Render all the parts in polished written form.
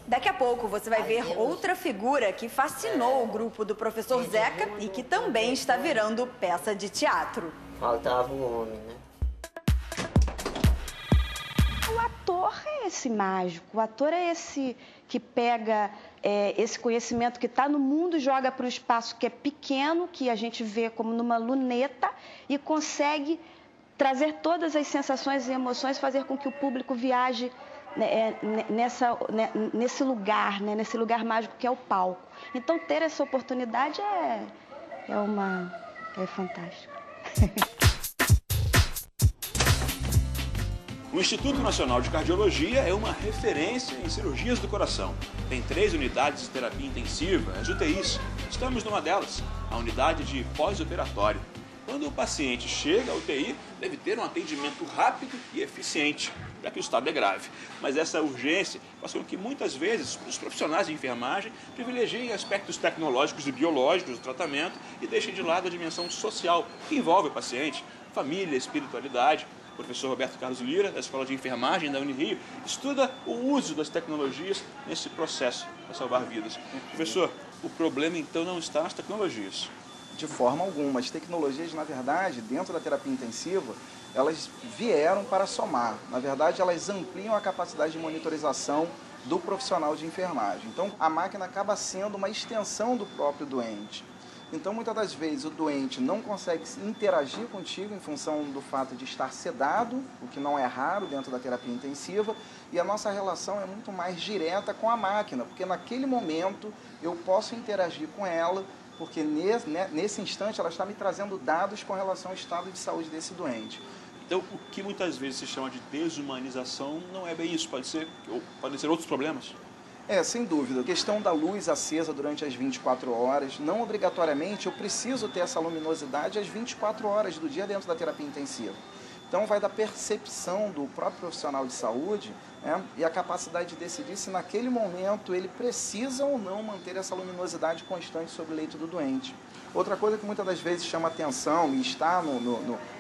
Daqui a pouco você vai ver outra figura que fascinou o grupo do professor Zeca e que também está virando peça de teatro. Faltava o homem, né? O ator é esse mágico, o ator é esse que pega esse conhecimento que está no mundo, joga para o espaço que é pequeno, que a gente vê como numa luneta, e consegue trazer todas as sensações e emoções, fazer com que o público viaje nesse lugar, né? Nesse lugar mágico que é o palco. Então, ter essa oportunidade é fantástico. O Instituto Nacional de Cardiologia é uma referência em cirurgias do coração. Tem 3 unidades de terapia intensiva, as UTIs. Estamos numa delas, a unidade de pós-operatório. Quando o paciente chega à UTI, deve ter um atendimento rápido e eficiente, já que o estado é grave. Mas essa urgência faz com que muitas vezes os profissionais de enfermagem privilegiem aspectos tecnológicos e biológicos do tratamento e deixem de lado a dimensão social que envolve o paciente, família, espiritualidade. O professor Roberto Carlos Lira, da Escola de Enfermagem da Unirio, estuda o uso das tecnologias nesse processo para salvar vidas. Professor, o problema então não está nas tecnologias. De forma alguma. As tecnologias, na verdade, dentro da terapia intensiva, elas vieram para somar. Na verdade, elas ampliam a capacidade de monitorização do profissional de enfermagem. Então, a máquina acaba sendo uma extensão do próprio doente. Então, muitas das vezes, o doente não consegue interagir contigo em função do fato de estar sedado, o que não é raro dentro da terapia intensiva, e a nossa relação é muito mais direta com a máquina, porque naquele momento eu posso interagir com ela, porque nesse instante ela está me trazendo dados com relação ao estado de saúde desse doente. Então, o que muitas vezes se chama de desumanização não é bem isso, podem ser outros problemas? Sem dúvida. A questão da luz acesa durante as 24 horas, não obrigatoriamente eu preciso ter essa luminosidade às 24 horas do dia dentro da terapia intensiva. Então vai da percepção do próprio profissional de saúde, né, e a capacidade de decidir se naquele momento ele precisa ou não manter essa luminosidade constante sobre o leito do doente. Outra coisa que muitas das vezes chama atenção e está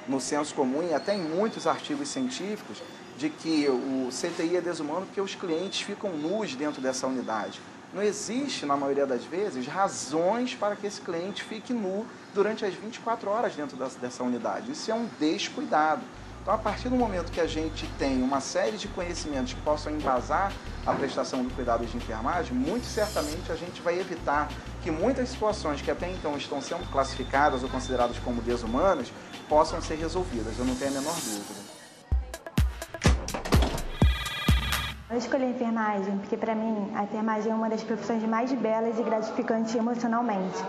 no senso comum e até em muitos artigos científicos, de que o CTI é desumano porque os clientes ficam nus dentro dessa unidade. Não existe, na maioria das vezes, razões para que esse cliente fique nu durante as 24 horas dentro dessa unidade. Isso é um descuidado. Então, a partir do momento que a gente tem uma série de conhecimentos que possam embasar a prestação do cuidado de enfermagem, muito certamente a gente vai evitar que muitas situações que até então estão sendo classificadas ou consideradas como desumanas possam ser resolvidas. Eu não tenho a menor dúvida. Eu escolhi a enfermagem porque, para mim, a enfermagem é uma das profissões mais belas e gratificantes emocionalmente.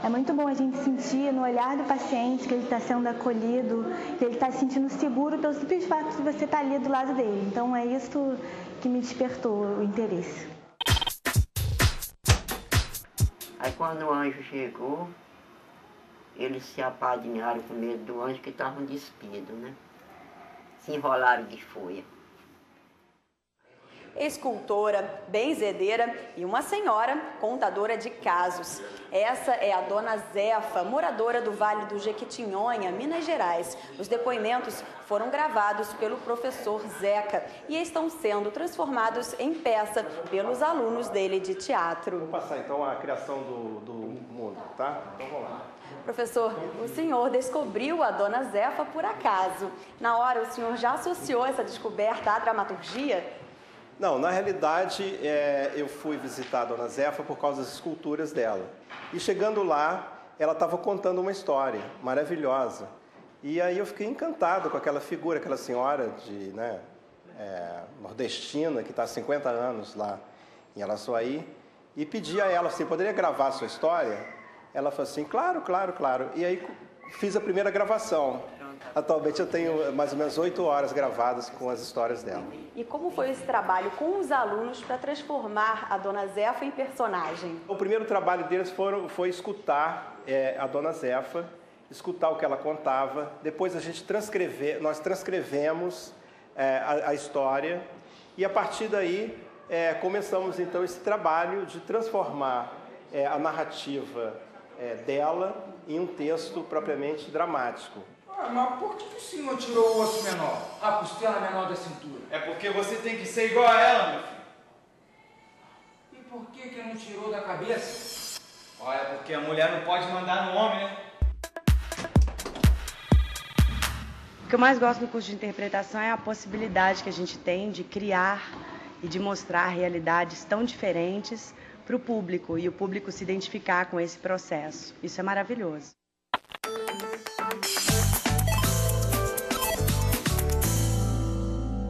É muito bom a gente sentir no olhar do paciente que ele está sendo acolhido, que ele está se sentindo seguro pelo simples fato de você estar ali do lado dele. Então, é isso que me despertou o interesse. Aí, quando o anjo chegou, eles se apadrinharam com medo do anjo que estavam despidos, né? Se enrolaram de folha. Escultora, benzedeira e uma senhora contadora de casos. Essa é a dona Zefa, moradora do Vale do Jequitinhonha, Minas Gerais. Os depoimentos foram gravados pelo professor Zeca e estão sendo transformados em peça pelos alunos dele de teatro. Vou passar então a criação do mundo, tá? Então vamos lá. Professor, o senhor descobriu a dona Zefa por acaso. Na hora, o senhor já associou essa descoberta à dramaturgia? Não, na realidade, eu fui visitar a dona Zefa por causa das esculturas dela. E chegando lá, ela estava contando uma história maravilhosa. E aí eu fiquei encantado com aquela figura, aquela senhora nordestina, que está há 50 anos lá em Araçuaí, e pedi a ela assim, poderia gravar a sua história? Ela falou assim, claro, claro, claro. E aí fiz a primeira gravação. Atualmente eu tenho mais ou menos 8 horas gravadas com as histórias dela. E como foi esse trabalho com os alunos para transformar a dona Zefa em personagem? O primeiro trabalho deles foi escutar a dona Zefa, escutar o que ela contava. Depois nós transcrevemos a história e a partir daí começamos então esse trabalho de transformar a narrativa dela em um texto propriamente dramático. Mas por que o senhor tirou o osso menor? A costela menor da cintura. É porque você tem que ser igual a ela, meu filho. por que não tirou da cabeça? Olha, porque a mulher não pode mandar no homem, né? O que eu mais gosto do curso de interpretação é a possibilidade que a gente tem de criar e de mostrar realidades tão diferentes para o público e o público se identificar com esse processo. Isso é maravilhoso.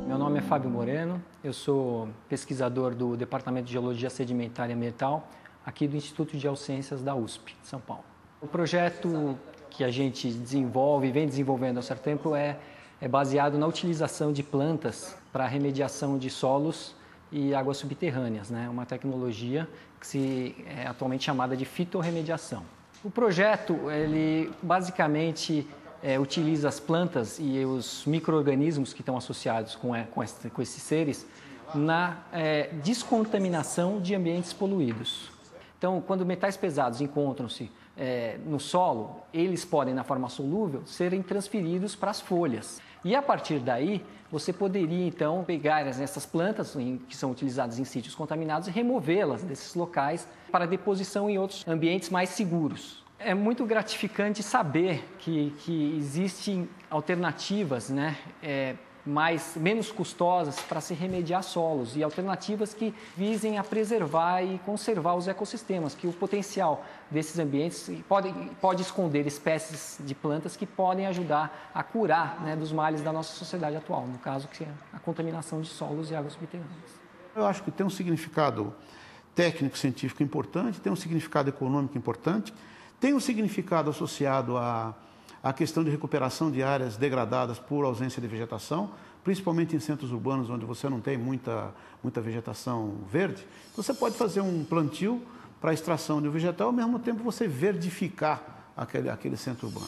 Meu nome é Fábio Moreno, eu sou pesquisador do Departamento de Geologia Sedimentar e Ambiental aqui do Instituto de Geociências da USP, de São Paulo. O projeto que a gente desenvolve e vem desenvolvendo há certo tempo é baseado na utilização de plantas para a remediação de solos e águas subterrâneas, né? Uma tecnologia que é atualmente chamada de fitorremediação. O projeto, ele basicamente utiliza as plantas e os micro-organismos que estão associados com esses seres na descontaminação de ambientes poluídos. Então, quando metais pesados encontram-se no solo, eles podem, na forma solúvel, serem transferidos para as folhas. E a partir daí, você poderia então pegar essas plantas que são utilizadas em sítios contaminados e removê-las desses locais para deposição em outros ambientes mais seguros. É muito gratificante saber que existem alternativas, né, menos custosas para se remediar solos e alternativas que visem a preservar e conservar os ecossistemas, que o potencial desses ambientes pode esconder espécies de plantas que podem ajudar a curar, né, dos males da nossa sociedade atual, no caso que é a contaminação de solos e águas subterrâneas. Eu acho que tem um significado técnico, científico importante, tem um significado econômico importante, tem um significado associado à questão de recuperação de áreas degradadas por ausência de vegetação, principalmente em centros urbanos onde você não tem muita vegetação verde. Então, você pode fazer um plantio para a extração de um vegetal, ao mesmo tempo você verdificar aquele centro urbano.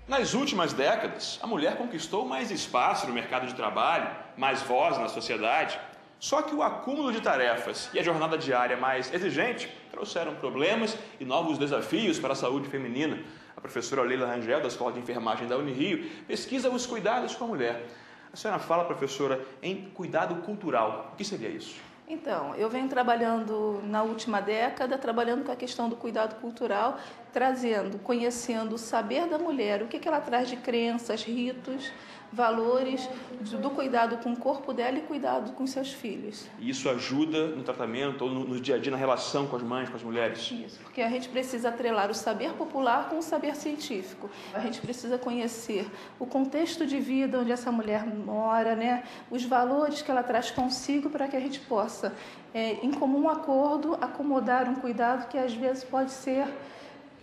Nas últimas décadas, a mulher conquistou mais espaço no mercado de trabalho, mais voz na sociedade. Só que o acúmulo de tarefas e a jornada diária mais exigente trouxeram problemas e novos desafios para a saúde feminina. A professora Leila Rangel, da Escola de Enfermagem da Unirio, pesquisa os cuidados com a mulher. A senhora fala, professora, em cuidado cultural. O que seria isso? Então, eu venho trabalhando na última década, trabalhando com a questão do cuidado cultural, conhecendo o saber da mulher, o que ela traz de crenças, ritos, valores, do cuidado com o corpo dela e cuidado com seus filhos. E isso ajuda no tratamento ou no dia a dia, na relação com as mães, com as mulheres? Isso, porque a gente precisa atrelar o saber popular com o saber científico. A gente precisa conhecer o contexto de vida onde essa mulher mora, né? Os valores que ela traz consigo para que a gente possa, em comum acordo, acomodar um cuidado que às vezes pode ser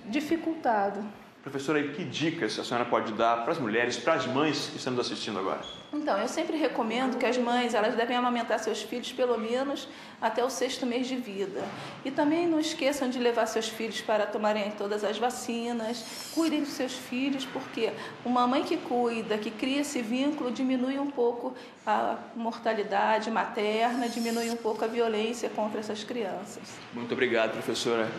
dificultado. Professora, e que dicas a senhora pode dar para as mulheres, para as mães que estão nos assistindo agora? Então, eu sempre recomendo que as mães, elas devem amamentar seus filhos pelo menos até o 6º mês de vida. E também não esqueçam de levar seus filhos para tomarem todas as vacinas, cuidem dos seus filhos, porque uma mãe que cuida, que cria esse vínculo, diminui um pouco a mortalidade materna, diminui um pouco a violência contra essas crianças. Muito obrigado, professora.